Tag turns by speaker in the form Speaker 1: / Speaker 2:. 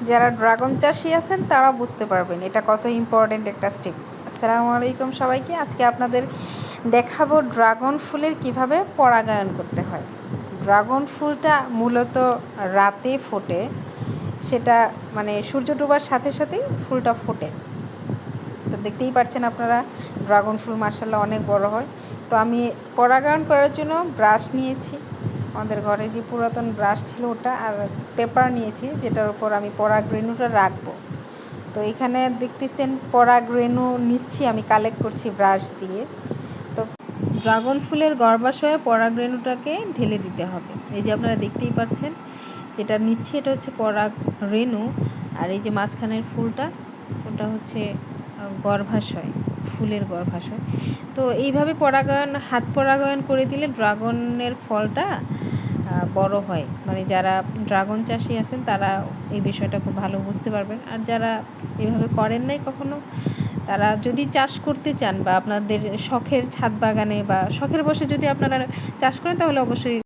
Speaker 1: যারা ড্রাগন চাষি আছেন তারা বুঝতে পারবেন এটা কত ইম্পর্ট্যান্ট একটা স্টেপ। আসসালামু আলাইকুম সবাইকে। আজকে আপনাদের দেখাবো ড্রাগন ফুলের কিভাবে পরাগায়ন করতে হয়। ড্রাগন ফুলটা মূলত রাতে ফোটে, সেটা মানে সূর্য ডোবার সাথে সাথেই ফুলটা ফোটে। তো দেখতেই পাচ্ছেন আপনারা, ড্রাগন ফুল মাশাআল্লাহ অনেক বড় হয়। তো আমি পরাগায়ন করার জন্য ব্রাশ নিয়েছি, আমাদের ঘরে যে পুরাতন ব্রাশ ছিল ওটা, আর পেপার নিয়েছি যেটার উপর আমি পরাগ রেণুটা রাখবো। তো এখানে দেখতেছেন পরাগ রেণু নিচ্ছি, আমি কালেক্ট করছি ব্রাশ দিয়ে। তো ড্রাগন ফুলের গর্ভাশয়ে পরাগ রেণুটাকে ঢেলে দিতে হবে। এই যে আপনারা দেখতেই পাচ্ছেন যেটা নিচ্ছি এটা হচ্ছে পরাগ রেণু, আর এই যে মাঝখানের ফুলটা ওটা হচ্ছে গর্ভাশয়, ফুলের গর্ভাশয়। তো এইভাবে হাত পরাগায়ন করে দিলে ড্রাগনের ফলটা বড় হয়। মানে যারা ড্রাগন চাষি আছেন তারা এই বিষয়টা খুব ভালো বুঝতে পারবেন। আর যারা এভাবে করেন নাই কখনো, তারা যদি চাষ করতে চান বা আপনাদের শখের ছাদ বাগানে বা শখের বসে যদি আপনারা চাষ করেন তাহলে অবশ্যই